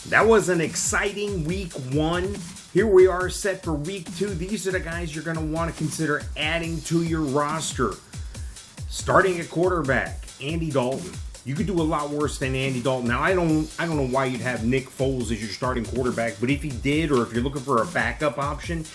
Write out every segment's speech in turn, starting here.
That was an exciting week 1. Here we are set for week 2. These are the guys you're going to want to consider adding to your roster. Starting at quarterback, Andy Dalton. You could do a lot worse than Andy Dalton. Now, I don't know why you'd have Nick Foles as your starting quarterback, but if he did, or if you're looking for a backup option,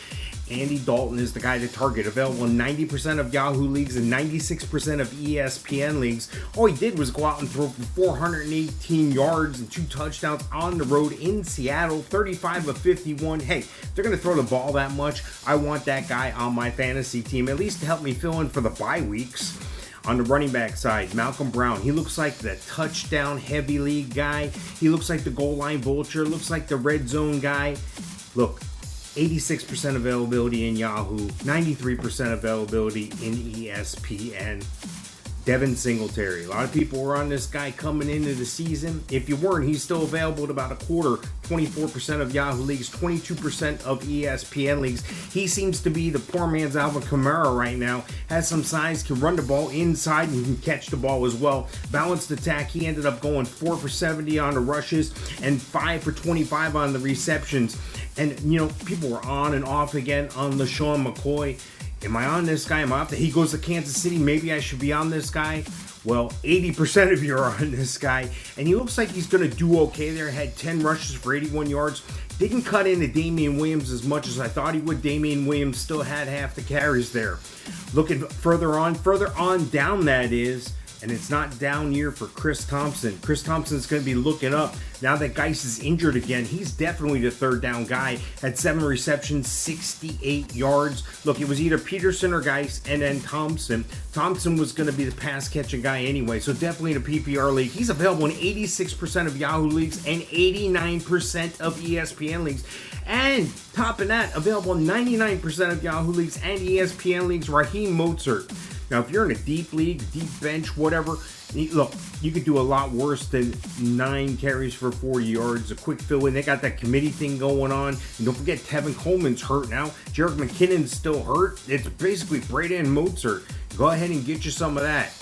Andy Dalton is the guy to target. Available in 90% of Yahoo leagues and 96% of ESPN leagues. All he did was go out and throw for 418 yards and 2 touchdowns on the road in Seattle. 35 of 51. Hey, if they're going to throw the ball that much, I want that guy on my fantasy team, at least to help me fill in for the bye weeks. On the running back side, Malcolm Brown. He looks like the touchdown heavy league guy. He looks like the goal line vulture. Looks like the red zone guy. Look, 86% availability in Yahoo, 93% availability in ESPN. Devin Singletary. A lot of people were on this guy coming into the season. If you weren't, he's still available at about a quarter. 24% of Yahoo leagues, 22% of ESPN leagues. He seems to be the poor man's Alvin Kamara right now. Has some size, can run the ball inside and can catch the ball as well. Balanced attack, he ended up going 4 for 70 on the rushes and 5 for 25 on the receptions. And, you know, people were on and off again on LaShawn McCoy. Am I on this guy? Am I off? He goes to Kansas City. Maybe I should be on this guy. Well, 80% of you are on this guy. And he looks like he's going to do okay there. Had 10 rushes for 81 yards. Didn't cut into Damian Williams as much as I thought he would. Damian Williams still had half the carries there. Looking further on down that is, and it's not down year for Chris Thompson. Chris Thompson's going to be looking up. Now that Geis is injured again, he's definitely the third down guy. Had 7 receptions, 68 yards. Look, it was either Peterson or Geis and then Thompson. Thompson was going to be the pass catching guy anyway, so definitely in a PPR league. He's available in 86% of Yahoo leagues and 89% of ESPN leagues. And topping that, available in 99% of Yahoo leagues and ESPN leagues, Raheem Mostert. Now, if you're in a deep league, deep bench, whatever, look, you could do a lot worse than 9 carries for 40 yards, a quick fill-in. They got that committee thing going on. And don't forget, Tevin Coleman's hurt now. Jared McKinnon's still hurt. It's basically Braden Mostert. Go ahead and get you some of that.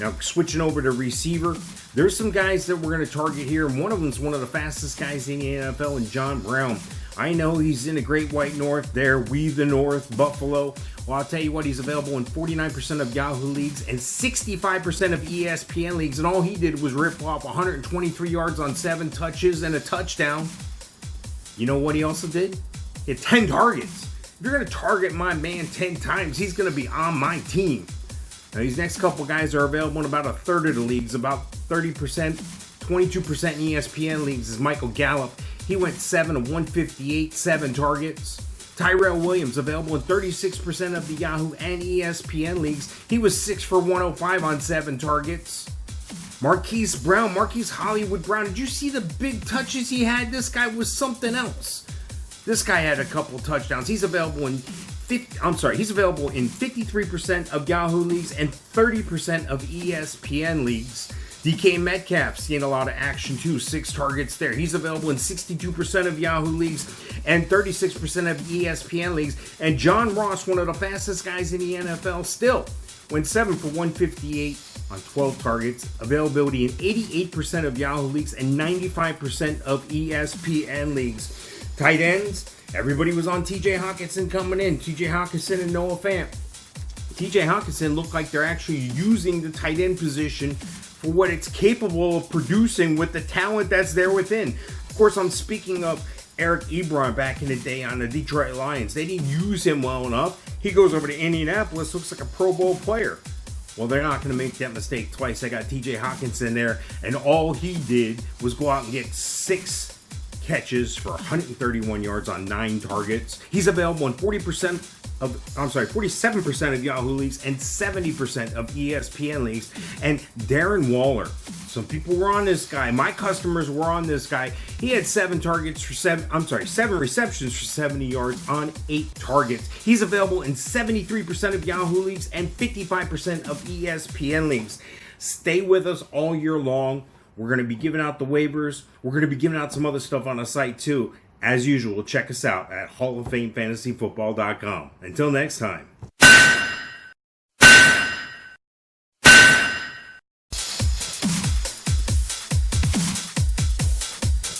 Now, switching over to receiver, there's some guys that we're going to target here. And one of them's one of the fastest guys in the NFL, and John Brown. I know he's in the Great White North there, we the North, Buffalo. Well, I'll tell you what, he's available in 49% of Yahoo leagues and 65% of ESPN leagues. And all he did was rip off 123 yards on 7 touches and a touchdown. You know what he also did? He had 10 targets. If you're going to target my man 10 times, he's going to be on my team. Now, these next couple guys are available in about a third of the leagues, about 30%, 22% in ESPN leagues is Michael Gallup. He went 7 of 158, 7 targets. Tyrell Williams, available in 36% of the Yahoo and ESPN leagues. He was 6 for 105 on 7 targets. Marquise Brown, Marquise Hollywood Brown. Did you see the big touches he had? This guy was something else. This guy had a couple touchdowns. He's available in 53% of Yahoo leagues and 30% of ESPN leagues. DK Metcalf seeing a lot of action too, 6 targets there. He's available in 62% of Yahoo leagues and 36% of ESPN leagues. And John Ross, one of the fastest guys in the NFL, still went 7 for 158 on 12 targets. Availability in 88% of Yahoo leagues and 95% of ESPN leagues. Tight ends, everybody was on TJ Hockenson coming in. TJ Hockenson and Noah Fant. TJ Hockenson looked like they're actually using the tight end position for what it's capable of producing with the talent that's there within. Of course, I'm speaking of Eric Ebron back in the day on the Detroit Lions. They didn't use him well enough. He goes over to Indianapolis, looks like a Pro Bowl player. Well, they're not going to make that mistake twice. They got TJ Hockenson there, and all he did was go out and get 6 catches for 131 yards on 9 targets. He's available in 47% of Yahoo leagues and 70% of ESPN leagues. And Darren Waller. Some people were on this guy. My customers were on this guy. He had 7 receptions for 70 yards on 8 targets. He's available in 73% of Yahoo leagues and 55% of ESPN leagues. Stay with us all year long. We're going to be giving out the waivers. We're going to be giving out some other stuff on the site too. As usual, check us out at HallOfFameFantasyFootball.com. Until next time.